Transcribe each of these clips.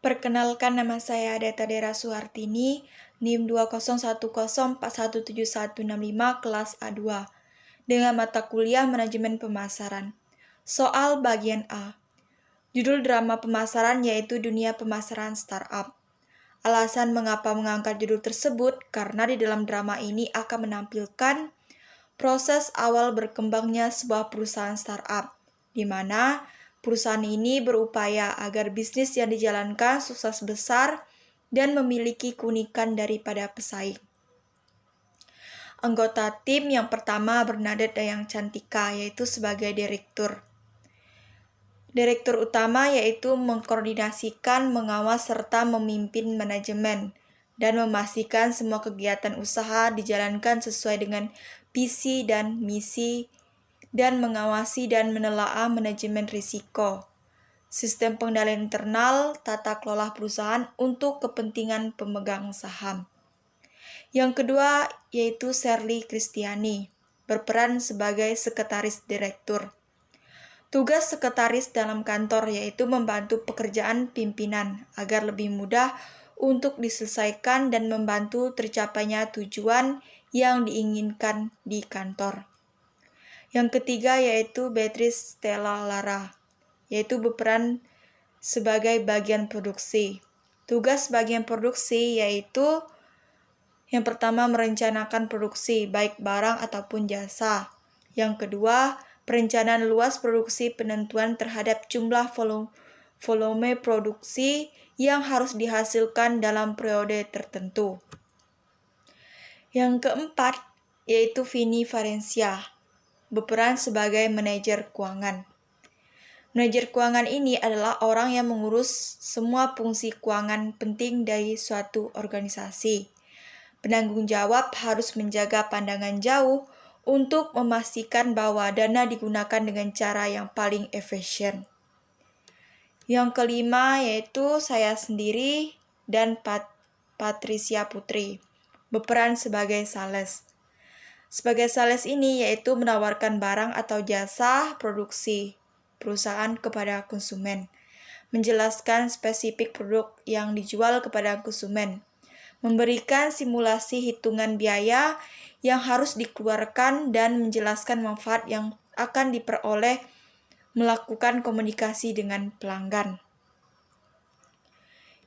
Perkenalkan, nama saya Deta Dera Suhartini, NIM 20104171165 kelas A2, dengan mata kuliah Manajemen Pemasaran. Soal bagian A. Judul drama pemasaran yaitu Dunia Pemasaran Startup. Alasan mengapa mengangkat judul tersebut karena di dalam drama ini akan menampilkan proses awal berkembangnya sebuah perusahaan startup, di mana perusahaan ini berupaya agar bisnis yang dijalankan sukses besar dan memiliki keunikan daripada pesaing. Anggota tim yang pertama Bernadette Dayang Cantika, yaitu sebagai direktur. Direktur utama yaitu mengkoordinasikan, mengawas, serta memimpin manajemen, dan memastikan semua kegiatan usaha dijalankan sesuai dengan visi dan misi, dan mengawasi dan menelaah manajemen risiko, sistem pengendalian internal, tata kelola perusahaan untuk kepentingan pemegang saham. Yang kedua yaitu Shirley Kristiani, berperan sebagai sekretaris direktur. Tugas sekretaris dalam kantor yaitu membantu pekerjaan pimpinan agar lebih mudah untuk diselesaikan dan membantu tercapainya tujuan yang diinginkan di kantor. Yang ketiga yaitu Beatrice Stella Lara, yaitu berperan sebagai bagian produksi. Tugas bagian produksi yaitu yang pertama merencanakan produksi baik barang ataupun jasa. Yang kedua, perencanaan luas produksi, penentuan terhadap jumlah volume produksi yang harus dihasilkan dalam periode tertentu. Yang keempat yaitu Vini Valencia, berperan sebagai manajer keuangan. Manajer keuangan ini adalah orang yang mengurus semua fungsi keuangan penting dari suatu organisasi. Penanggung jawab harus menjaga pandangan jauh untuk memastikan bahwa dana digunakan dengan cara yang paling efisien. Yang kelima yaitu saya sendiri dan Patricia Putri, berperan sebagai sales. Sebagai sales ini yaitu menawarkan barang atau jasa produksi perusahaan kepada konsumen, menjelaskan spesifik produk yang dijual kepada konsumen, memberikan simulasi hitungan biaya yang harus dikeluarkan dan menjelaskan manfaat yang akan diperoleh melakukan komunikasi dengan pelanggan.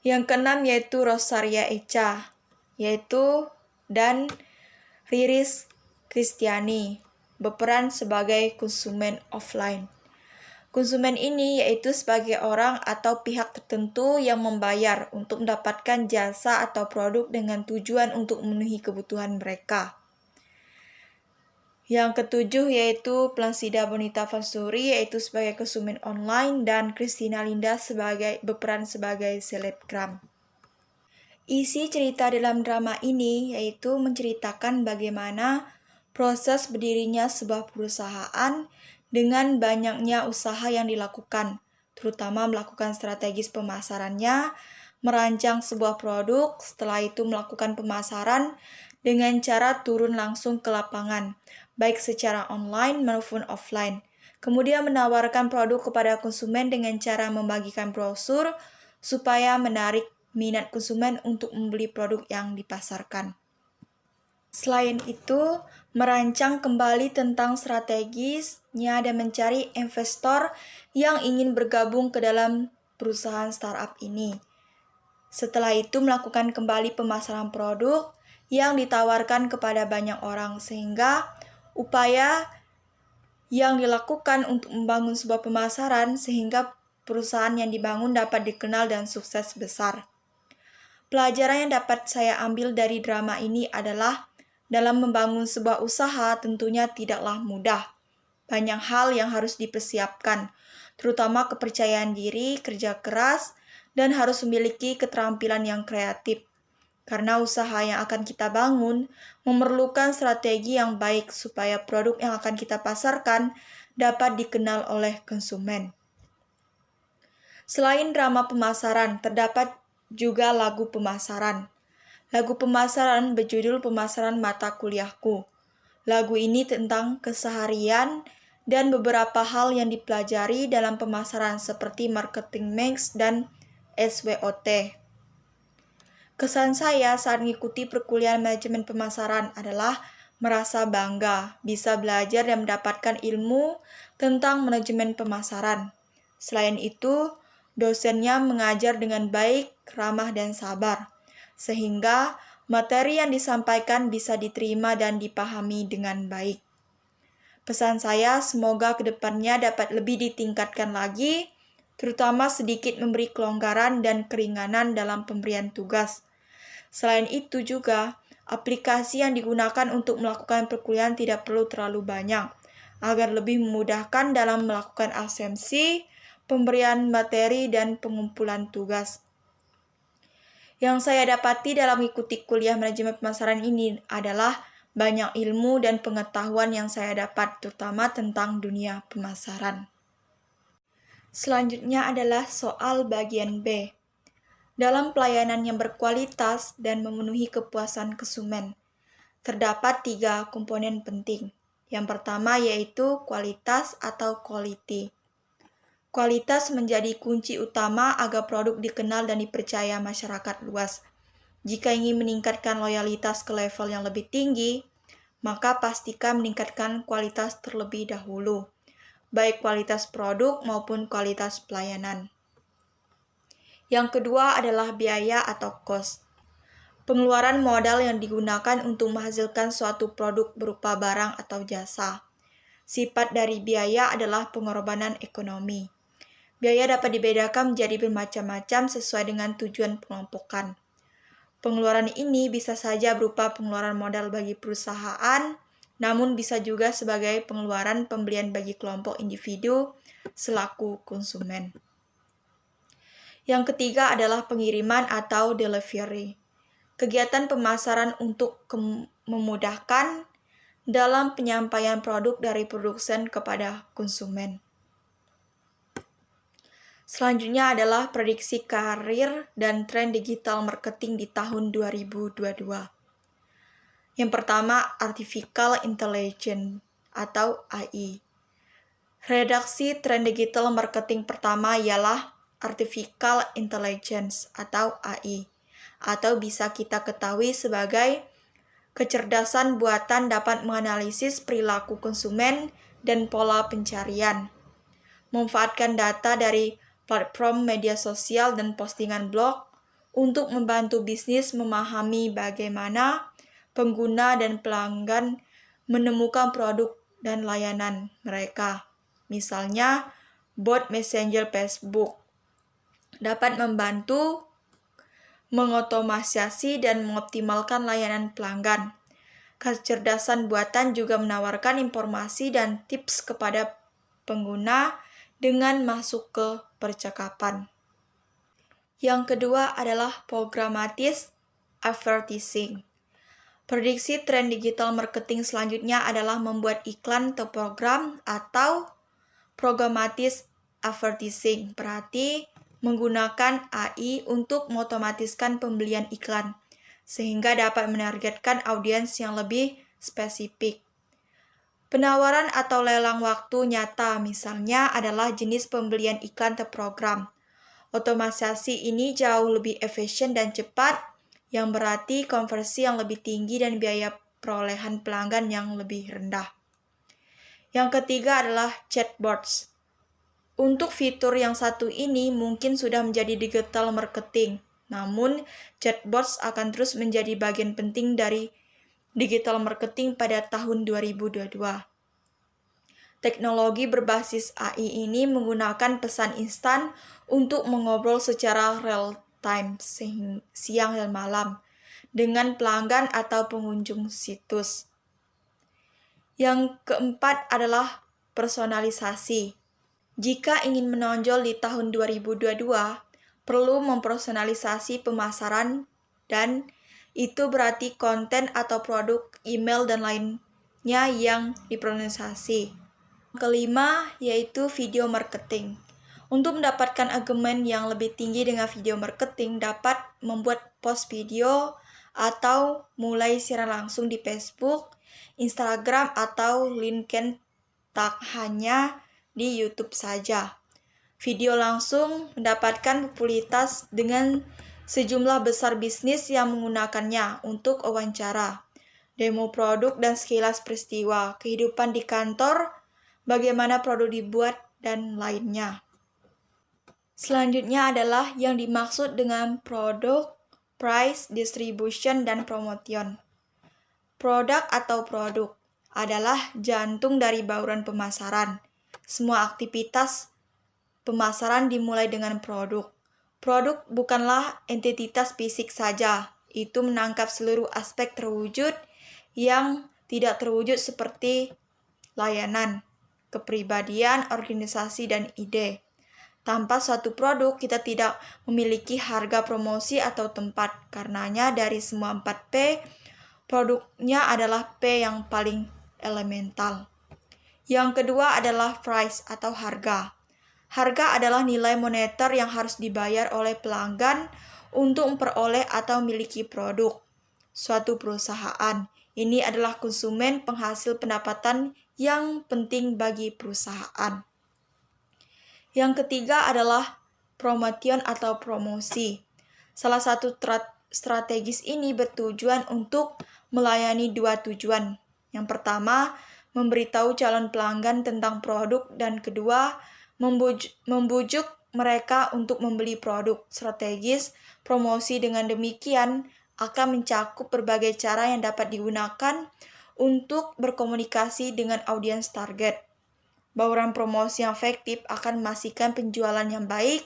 Yang keenam yaitu Rosaria Echa, dan Riris Kristiani, berperan sebagai konsumen offline. Konsumen ini yaitu sebagai orang atau pihak tertentu yang membayar untuk mendapatkan jasa atau produk dengan tujuan untuk memenuhi kebutuhan mereka. Yang ketujuh yaitu Plansida Bonita Fasuri, yaitu sebagai konsumen online, dan Christina Linda berperan sebagai selebgram. Isi cerita dalam drama ini yaitu menceritakan bagaimana proses berdirinya sebuah perusahaan dengan banyaknya usaha yang dilakukan, terutama melakukan strategis pemasarannya, merancang sebuah produk, setelah itu melakukan pemasaran dengan cara turun langsung ke lapangan, baik secara online maupun offline. Kemudian menawarkan produk kepada konsumen dengan cara membagikan brosur supaya menarik minat konsumen untuk membeli produk yang dipasarkan. Selain itu, merancang kembali tentang strategisnya dan mencari investor yang ingin bergabung ke dalam perusahaan startup ini. Setelah itu melakukan kembali pemasaran produk yang ditawarkan kepada banyak orang, sehingga upaya yang dilakukan untuk membangun sebuah pemasaran sehingga perusahaan yang dibangun dapat dikenal dan sukses besar. Pelajaran yang dapat saya ambil dari drama ini adalah dalam membangun sebuah usaha tentunya tidaklah mudah. Banyak hal yang harus dipersiapkan, terutama kepercayaan diri, kerja keras, dan harus memiliki keterampilan yang kreatif. Karena usaha yang akan kita bangun memerlukan strategi yang baik supaya produk yang akan kita pasarkan dapat dikenal oleh konsumen. Selain drama pemasaran, terdapat juga lagu pemasaran. Lagu pemasaran berjudul Pemasaran Mata Kuliahku. Lagu ini tentang keseharian dan beberapa hal yang dipelajari dalam pemasaran seperti marketing mix dan SWOT. Kesan saya saat mengikuti perkuliahan manajemen pemasaran adalah merasa bangga bisa belajar dan mendapatkan ilmu tentang manajemen pemasaran. Selain itu, dosennya mengajar dengan baik, ramah, dan sabar, sehingga materi yang disampaikan bisa diterima dan dipahami dengan baik. Pesan saya semoga kedepannya dapat lebih ditingkatkan lagi, terutama sedikit memberi kelonggaran dan keringanan dalam pemberian tugas. Selain itu juga, aplikasi yang digunakan untuk melakukan perkuliahan tidak perlu terlalu banyak, agar lebih memudahkan dalam melakukan absensi, pemberian materi, dan pengumpulan tugas. Yang saya dapati dalam mengikuti kuliah manajemen pemasaran ini adalah banyak ilmu dan pengetahuan yang saya dapat, terutama tentang dunia pemasaran. Selanjutnya adalah soal bagian B. Dalam pelayanan yang berkualitas dan memenuhi kepuasan konsumen, terdapat 3 komponen penting. Yang pertama yaitu kualitas atau quality. Kualitas menjadi kunci utama agar produk dikenal dan dipercaya masyarakat luas. Jika ingin meningkatkan loyalitas ke level yang lebih tinggi, maka pastikan meningkatkan kualitas terlebih dahulu, baik kualitas produk maupun kualitas pelayanan. Yang kedua adalah biaya atau cost. Pengeluaran modal yang digunakan untuk menghasilkan suatu produk berupa barang atau jasa. Sifat dari biaya adalah pengorbanan ekonomi. Biaya dapat dibedakan menjadi bermacam-macam sesuai dengan tujuan pengelompokan. Pengeluaran ini bisa saja berupa pengeluaran modal bagi perusahaan, namun bisa juga sebagai pengeluaran pembelian bagi kelompok individu selaku konsumen. Yang ketiga adalah pengiriman atau delivery. Kegiatan pemasaran untuk memudahkan dalam penyampaian produk dari produsen kepada konsumen. Selanjutnya adalah prediksi karir dan tren digital marketing di tahun 2022. Yang pertama, Artificial Intelligence atau AI. Redaksi tren digital marketing pertama ialah Artificial Intelligence atau AI, atau bisa kita ketahui sebagai kecerdasan buatan dapat menganalisis perilaku konsumen dan pola pencarian, memanfaatkan data dari platform media sosial dan postingan blog untuk membantu bisnis memahami bagaimana pengguna dan pelanggan menemukan produk dan layanan mereka. Misalnya, bot Messenger Facebook dapat membantu mengotomatisasi dan mengoptimalkan layanan pelanggan. Kecerdasan buatan juga menawarkan informasi dan tips kepada pengguna dengan masuk ke percakapan. Yang kedua adalah programmatic advertising. Prediksi tren digital marketing selanjutnya adalah membuat iklan terprogram atau programmatic advertising. Berarti menggunakan AI untuk mengotomatiskan pembelian iklan, sehingga dapat menargetkan audiens yang lebih spesifik. Penawaran atau lelang waktu nyata misalnya adalah jenis pembelian iklan terprogram. Otomatisasi ini jauh lebih efisien dan cepat, yang berarti konversi yang lebih tinggi dan biaya perolehan pelanggan yang lebih rendah. Yang ketiga adalah chatbots. Untuk fitur yang satu ini mungkin sudah menjadi digital marketing, namun chatbots akan terus menjadi bagian penting dari digital marketing pada tahun 2022. Teknologi berbasis AI ini menggunakan pesan instan untuk mengobrol secara real-time siang dan malam dengan pelanggan atau pengunjung situs. Yang keempat adalah personalisasi. Jika ingin menonjol di tahun 2022, perlu mempersonalisasi pemasaran dan itu berarti konten atau produk, email, dan lainnya yang dipersonalisasi. Kelima, yaitu video marketing. Untuk mendapatkan argumen yang lebih tinggi dengan video marketing, dapat membuat post video atau mulai siaran langsung di Facebook, Instagram, atau LinkedIn, tak hanya di YouTube saja. Video langsung mendapatkan popularitas dengan sejumlah besar bisnis yang menggunakannya untuk wawancara, demo produk dan sekilas peristiwa, kehidupan di kantor, bagaimana produk dibuat, dan lainnya. Selanjutnya adalah yang dimaksud dengan produk, price, distribution, dan promotion. Produk atau produk adalah jantung dari bauran pemasaran. Semua aktivitas pemasaran dimulai dengan produk. Produk bukanlah entitas fisik saja, itu menangkap seluruh aspek terwujud yang tidak terwujud seperti layanan, kepribadian, organisasi, dan ide. Tanpa suatu produk, kita tidak memiliki harga promosi atau tempat. Karenanya dari semua 4P, produknya adalah P yang paling elemental. Yang kedua adalah price atau harga. Harga adalah nilai moneter yang harus dibayar oleh pelanggan untuk memperoleh atau memiliki produk suatu perusahaan. Ini adalah konsumen penghasil pendapatan yang penting bagi perusahaan. Yang ketiga adalah promotion atau promosi. Salah satu strategis ini bertujuan untuk melayani dua tujuan. Yang pertama, memberitahu calon pelanggan tentang produk, dan kedua, membujuk mereka untuk membeli produk. Strategis promosi dengan demikian akan mencakup berbagai cara yang dapat digunakan untuk berkomunikasi dengan audiens target. Bauran promosi yang efektif akan memastikan penjualan yang baik,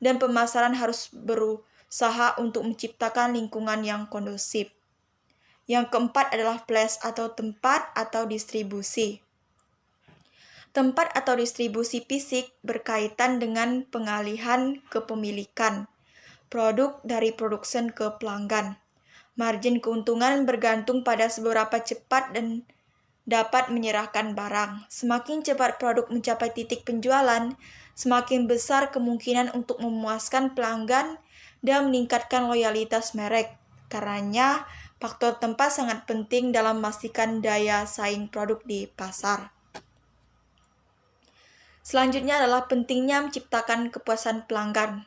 dan pemasaran harus berusaha untuk menciptakan lingkungan yang kondusif. Yang keempat adalah place atau tempat atau distribusi. Tempat atau distribusi fisik berkaitan dengan pengalihan kepemilikan produk dari produsen ke pelanggan. Margin keuntungan bergantung pada seberapa cepat dan dapat menyerahkan barang. Semakin cepat produk mencapai titik penjualan, semakin besar kemungkinan untuk memuaskan pelanggan dan meningkatkan loyalitas merek. Karenanya, faktor tempat sangat penting dalam memastikan daya saing produk di pasar. Selanjutnya adalah pentingnya menciptakan kepuasan pelanggan.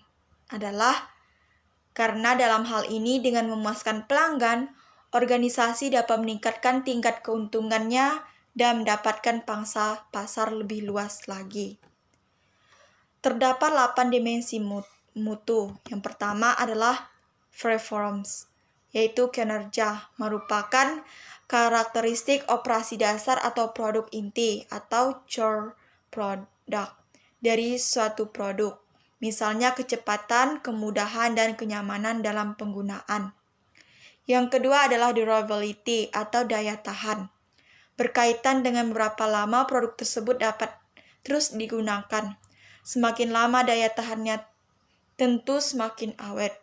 Karena dalam hal ini dengan memuaskan pelanggan, organisasi dapat meningkatkan tingkat keuntungannya dan mendapatkan pangsa pasar lebih luas lagi. Terdapat 8 dimensi mutu. Yang pertama adalah performance, yaitu kinerja, merupakan karakteristik operasi dasar atau produk inti atau core product dari suatu produk. Misalnya kecepatan, kemudahan, dan kenyamanan dalam penggunaan. Yang kedua adalah durability atau daya tahan. Berkaitan dengan berapa lama produk tersebut dapat terus digunakan. Semakin lama daya tahannya, tentu semakin awet.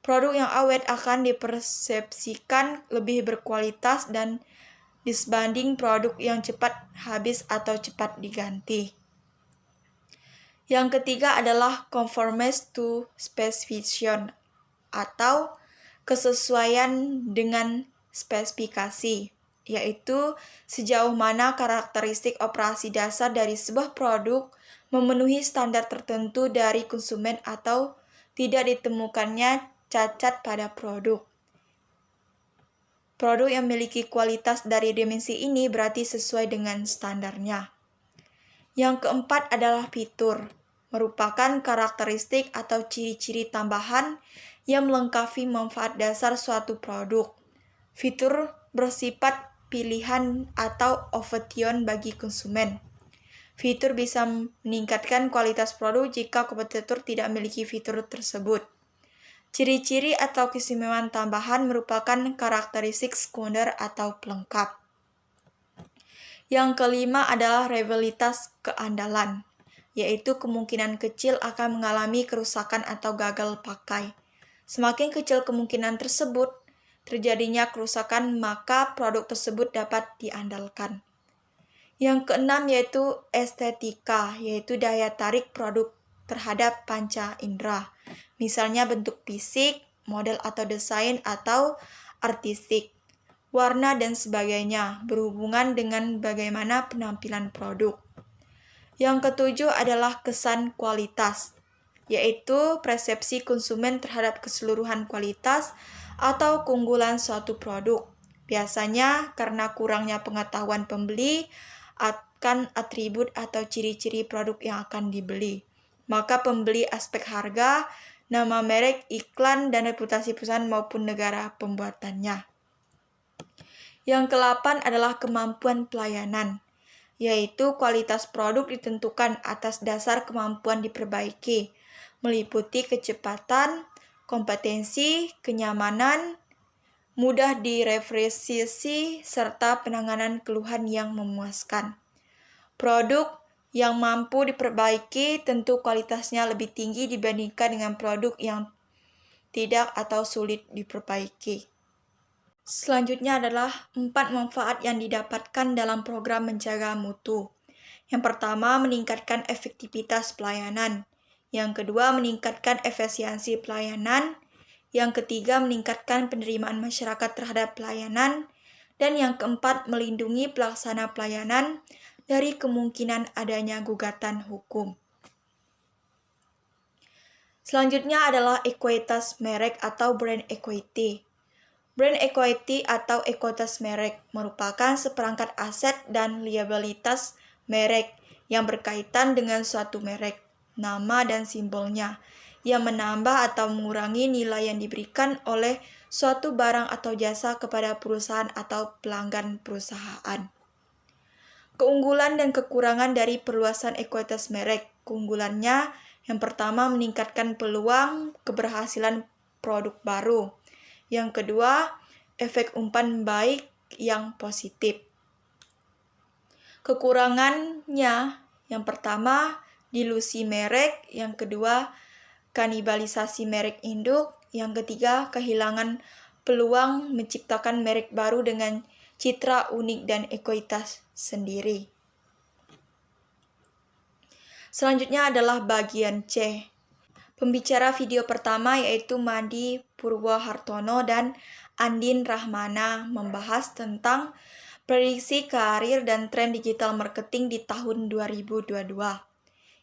Produk yang awet akan dipersepsikan lebih berkualitas dan disbanding produk yang cepat habis atau cepat diganti. Yang ketiga adalah conformance to specification atau kesesuaian dengan spesifikasi, yaitu sejauh mana karakteristik operasi dasar dari sebuah produk memenuhi standar tertentu dari konsumen atau tidak ditemukannya cacat pada produk. Produk yang memiliki kualitas dari dimensi ini berarti sesuai dengan standarnya. Yang keempat adalah fitur, merupakan karakteristik atau ciri-ciri tambahan yang melengkapi manfaat dasar suatu produk. Fitur bersifat pilihan atau option bagi konsumen. Fitur bisa meningkatkan kualitas produk jika kompetitor tidak memiliki fitur tersebut. Ciri-ciri atau keistimewaan tambahan merupakan karakteristik sekunder atau pelengkap. Yang kelima adalah reliabilitas keandalan, yaitu kemungkinan kecil akan mengalami kerusakan atau gagal pakai. Semakin kecil kemungkinan tersebut terjadinya kerusakan, maka produk tersebut dapat diandalkan. Yang keenam yaitu estetika, yaitu daya tarik produk terhadap panca indera. Misalnya bentuk fisik, model atau desain, atau artistik, warna, dan sebagainya, berhubungan dengan bagaimana penampilan produk. Yang ketujuh adalah kesan kualitas, yaitu persepsi konsumen terhadap keseluruhan kualitas atau keunggulan suatu produk. Biasanya karena kurangnya pengetahuan pembeli akan atribut atau ciri-ciri produk yang akan dibeli. Maka pembeli aspek harga, nama merek, iklan, dan reputasi perusahaan maupun negara pembuatannya. Yang ke-8 adalah kemampuan pelayanan, yaitu kualitas produk ditentukan atas dasar kemampuan diperbaiki, meliputi kecepatan, kompetensi, kenyamanan, mudah direfreshisi, serta penanganan keluhan yang memuaskan. Produk yang mampu diperbaiki tentu kualitasnya lebih tinggi dibandingkan dengan produk yang tidak atau sulit diperbaiki. Selanjutnya adalah 4 manfaat yang didapatkan dalam program menjaga mutu. Yang pertama, meningkatkan efektivitas pelayanan. Yang kedua, meningkatkan efisiensi pelayanan. Yang ketiga, meningkatkan penerimaan masyarakat terhadap pelayanan. Dan yang keempat, melindungi pelaksana pelayanan dari kemungkinan adanya gugatan hukum. Selanjutnya adalah ekuitas merek atau brand equity. Brand equity atau ekuitas merek merupakan seperangkat aset dan liabilitas merek yang berkaitan dengan suatu merek, nama dan simbolnya, yang menambah atau mengurangi nilai yang diberikan oleh suatu barang atau jasa kepada perusahaan atau pelanggan perusahaan. Keunggulan dan kekurangan dari perluasan ekuitas merek. Keunggulannya, yang pertama, meningkatkan peluang keberhasilan produk baru. Yang kedua, efek umpan baik yang positif. Kekurangannya, yang pertama, dilusi merek. Yang kedua, kanibalisasi merek induk. Yang ketiga, kehilangan peluang menciptakan merek baru dengan citra unik dan ekuitas sendiri. Selanjutnya adalah bagian C. Pembicara video pertama yaitu Madi Purwohartono dan Andin Rahmana membahas tentang prediksi karir dan tren digital marketing di tahun 2022.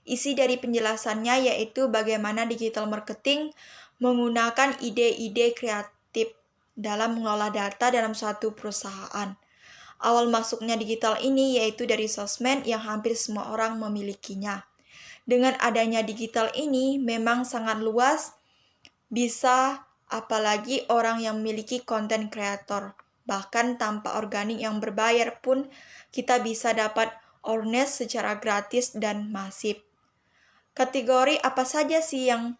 Isi dari penjelasannya yaitu bagaimana digital marketing menggunakan ide-ide kreatif dalam mengelola data dalam suatu perusahaan. Awal masuknya digital ini yaitu dari sosmed yang hampir semua orang memilikinya. Dengan adanya digital ini memang sangat luas, bisa apalagi orang yang memiliki konten kreator. Bahkan tanpa organik yang berbayar pun kita bisa dapat awareness secara gratis dan masif. Kategori apa saja sih yang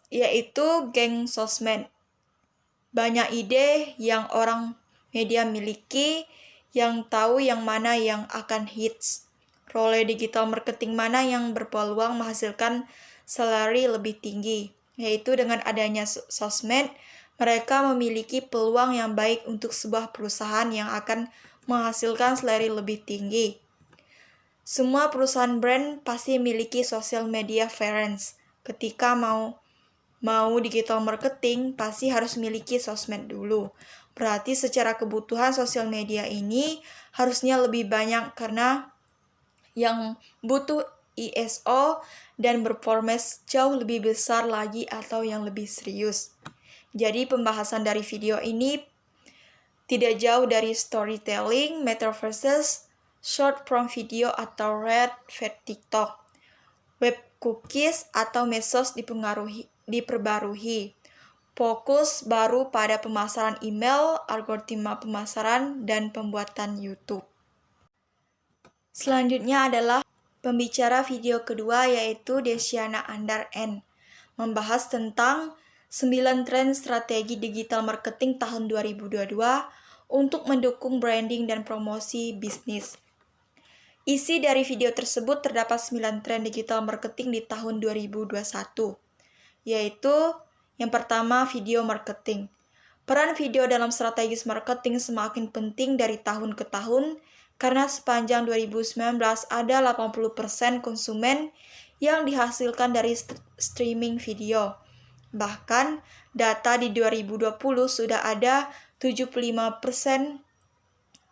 yaitu geng sosmed. Banyak ide yang orang media miliki, yang tahu yang mana yang akan hits. Role digital marketing mana yang berpeluang menghasilkan salary lebih tinggi, yaitu dengan adanya sosmed, mereka memiliki peluang yang baik untuk sebuah perusahaan yang akan menghasilkan salary lebih tinggi. Semua perusahaan brand pasti memiliki social media presence. Ketika mau digital marketing, pasti harus memiliki sosmed dulu. Berarti secara kebutuhan sosial media ini harusnya lebih banyak karena yang butuh ISO dan performance jauh lebih besar lagi atau yang lebih serius. Jadi pembahasan dari video ini tidak jauh dari storytelling, metaverses, short form video atau red feed TikTok, web cookies atau medsos diperbarui. Fokus baru pada pemasaran email, algoritma pemasaran, dan pembuatan YouTube. Selanjutnya adalah pembicara video kedua yaitu Desiana Andar N. Membahas tentang 9 tren strategi digital marketing tahun 2022 untuk mendukung branding dan promosi bisnis. Isi dari video tersebut terdapat 9 tren digital marketing di tahun 2021, yaitu yang pertama video marketing. Peran video dalam strategis marketing semakin penting dari tahun ke tahun karena sepanjang 2019 ada 80% konsumen yang dihasilkan dari streaming video. Bahkan data di 2020 sudah ada 75%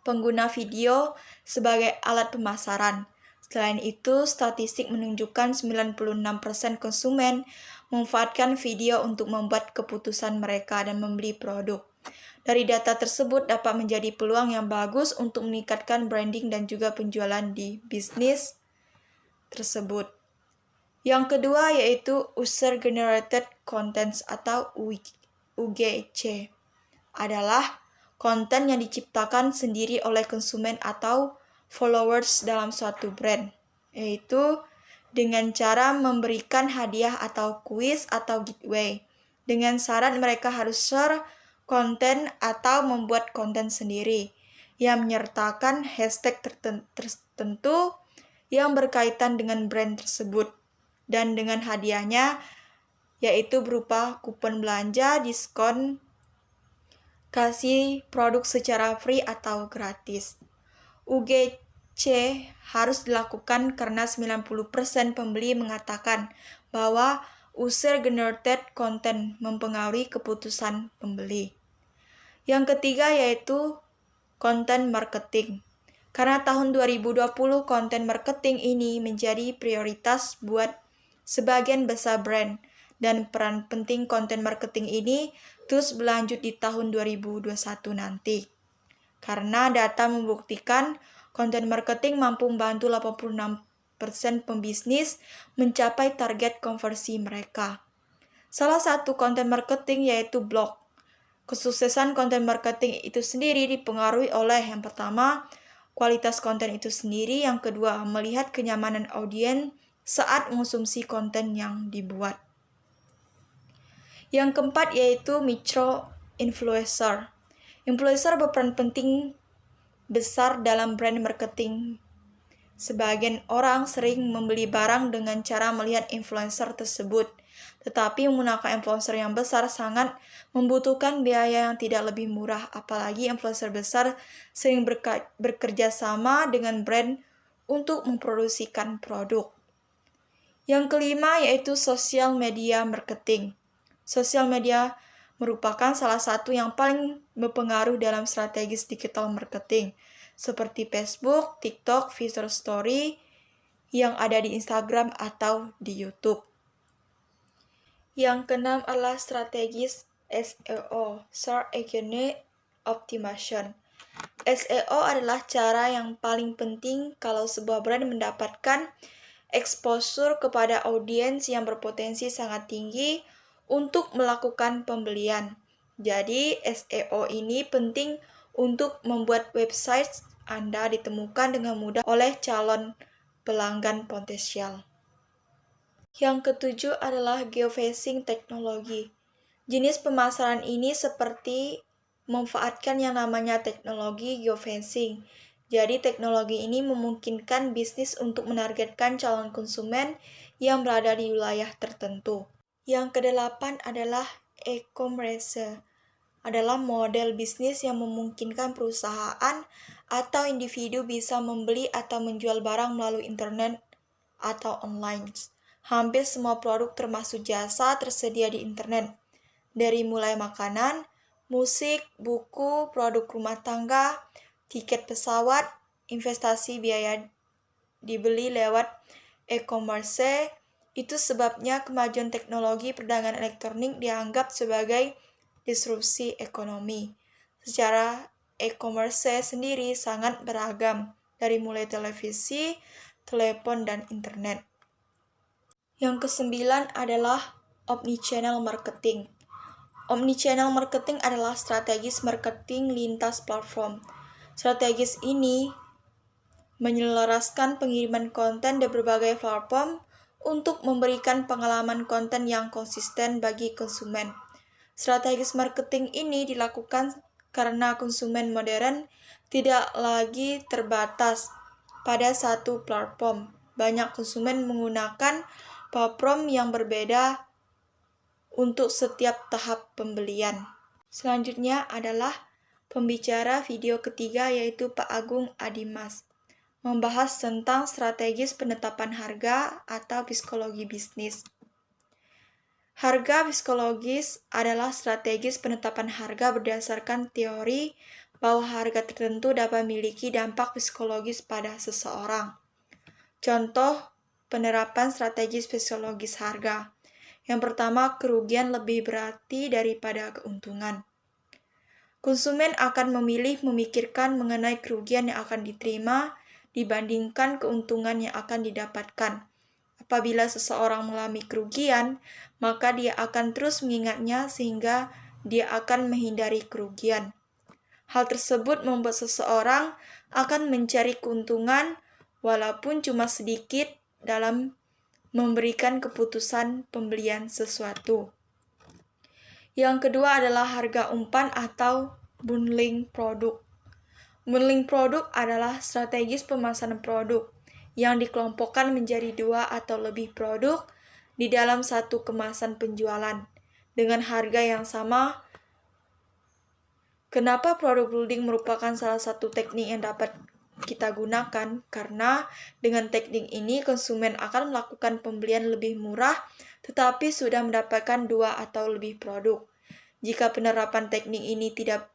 pengguna video sebagai alat pemasaran. Selain itu, statistik menunjukkan 96% konsumen memanfaatkan video untuk membuat keputusan mereka dan membeli produk. Dari data tersebut dapat menjadi peluang yang bagus untuk meningkatkan branding dan juga penjualan di bisnis tersebut. Yang kedua yaitu User Generated Contents atau UGC. Adalah konten yang diciptakan sendiri oleh konsumen atau followers dalam suatu brand, yaitu dengan cara memberikan hadiah atau kuis atau giveaway. Dengan syarat mereka harus share konten atau membuat konten sendiri yang menyertakan hashtag tertentu yang berkaitan dengan brand tersebut. Dan dengan hadiahnya yaitu berupa kupon belanja, diskon, kasih produk secara free atau gratis. UGC harus dilakukan karena 90% pembeli mengatakan bahwa user generated content mempengaruhi keputusan pembeli. Yang ketiga yaitu content marketing. Karena tahun 2020 konten marketing ini menjadi prioritas buat sebagian besar brand, dan peran penting konten marketing ini terus berlanjut di tahun 2021 nanti. Karena data membuktikan konten marketing mampu membantu 86% pembisnis mencapai target konversi mereka. Salah satu konten marketing yaitu blog. Kesuksesan konten marketing itu sendiri dipengaruhi oleh yang pertama, kualitas konten itu sendiri, yang kedua, melihat kenyamanan audiens saat mengonsumsi konten yang dibuat. Yang keempat yaitu micro influencer. Influencer berperan penting besar dalam brand marketing. Sebagian orang sering membeli barang dengan cara melihat influencer tersebut, tetapi menggunakan influencer yang besar sangat membutuhkan biaya yang tidak lebih murah, apalagi influencer besar sering bekerja sama dengan brand untuk memproduksikan produk. Yang kelima yaitu social media marketing. Sosial media merupakan salah satu yang paling berpengaruh dalam strategis digital marketing, seperti Facebook, TikTok, Visual Story yang ada di Instagram atau di YouTube. Yang keenam adalah strategis SEO, Search Engine Optimization. SEO adalah cara yang paling penting kalau sebuah brand mendapatkan exposure kepada audiens yang berpotensi sangat tinggi untuk melakukan pembelian. Jadi, SEO ini penting untuk membuat website Anda ditemukan dengan mudah oleh calon pelanggan potensial. Yang ketujuh adalah geofencing teknologi. Jenis pemasaran ini seperti memanfaatkan yang namanya teknologi geofencing. Jadi, teknologi ini memungkinkan bisnis untuk menargetkan calon konsumen yang berada di wilayah tertentu. Yang kedelapan adalah e-commerce. Adalah model bisnis yang memungkinkan perusahaan atau individu bisa membeli atau menjual barang melalui internet atau online. Hampir semua produk termasuk jasa tersedia di internet, dari mulai makanan, musik, buku, produk rumah tangga, tiket pesawat, investasi biaya dibeli lewat e-commerce. Itu sebabnya kemajuan teknologi perdagangan elektronik dianggap sebagai disrupsi ekonomi. Secara e-commerce sendiri sangat beragam, dari mulai televisi, telepon, dan internet. Yang kesembilan adalah omnichannel marketing. Omnichannel marketing adalah strategis marketing lintas platform. Strategis ini menyelaraskan pengiriman konten dari berbagai platform untuk memberikan pengalaman konten yang konsisten bagi konsumen. Strategis marketing ini dilakukan karena konsumen modern tidak lagi terbatas pada satu platform. Banyak konsumen menggunakan platform yang berbeda untuk setiap tahap pembelian. Selanjutnya adalah pembicara video ketiga yaitu Pak Agung Adimas, membahas tentang strategis penetapan harga atau psikologi bisnis. Harga psikologis adalah strategis penetapan harga berdasarkan teori bahwa harga tertentu dapat memiliki dampak psikologis pada seseorang. Contoh penerapan strategi psikologis harga. Yang pertama, kerugian lebih berarti daripada keuntungan. Konsumen akan memikirkan mengenai kerugian yang akan diterima dibandingkan keuntungan yang akan didapatkan. Apabila seseorang mengalami kerugian, maka dia akan terus mengingatnya sehingga dia akan menghindari kerugian. Hal tersebut membuat seseorang akan mencari keuntungan walaupun cuma sedikit dalam memberikan keputusan pembelian sesuatu. Yang kedua adalah harga umpan atau bundling produk. Bundling produk adalah strategis pemasaran produk yang dikelompokkan menjadi 2 atau lebih produk di dalam satu kemasan penjualan dengan harga yang sama. Kenapa produk bundling merupakan salah satu teknik yang dapat kita gunakan? Karena dengan teknik ini konsumen akan melakukan pembelian lebih murah tetapi sudah mendapatkan 2 atau lebih produk. Jika penerapan teknik ini tidak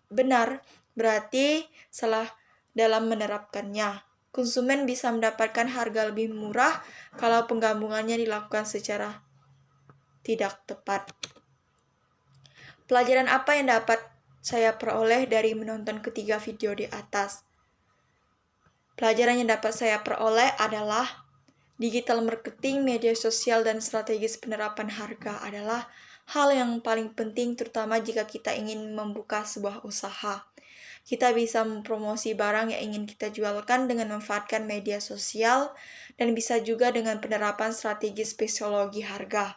benar, berarti salah dalam menerapkannya. Konsumen bisa mendapatkan harga lebih murah kalau penggabungannya dilakukan secara tidak tepat. Pelajaran apa yang dapat saya peroleh dari menonton ketiga video di atas? Pelajaran yang dapat saya peroleh adalah digital marketing, media sosial, dan strategis penerapan harga adalah hal yang paling penting terutama jika kita ingin membuka sebuah usaha. Kita bisa mempromosi barang yang ingin kita jualkan dengan memanfaatkan media sosial dan bisa juga dengan penerapan strategi psikologi harga.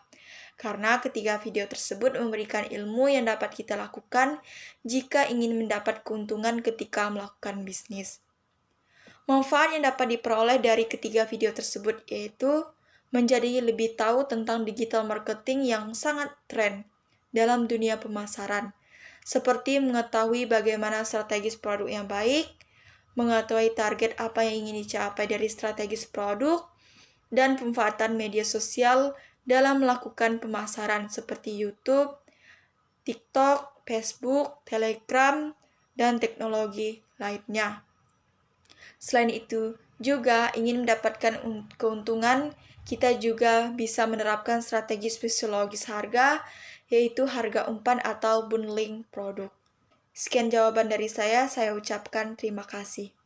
Karena ketiga video tersebut memberikan ilmu yang dapat kita lakukan jika ingin mendapat keuntungan ketika melakukan bisnis. Manfaat yang dapat diperoleh dari ketiga video tersebut yaitu menjadi lebih tahu tentang digital marketing yang sangat tren dalam dunia pemasaran, seperti mengetahui bagaimana strategis produk yang baik, mengetahui target apa yang ingin dicapai dari strategis produk, dan pemanfaatan media sosial dalam melakukan pemasaran seperti YouTube, TikTok, Facebook, Telegram, dan teknologi lainnya. Selain itu, juga ingin mendapatkan keuntungan, kita juga bisa menerapkan strategi psikologis harga, yaitu harga umpan atau bundling produk. Sekian jawaban dari saya ucapkan terima kasih.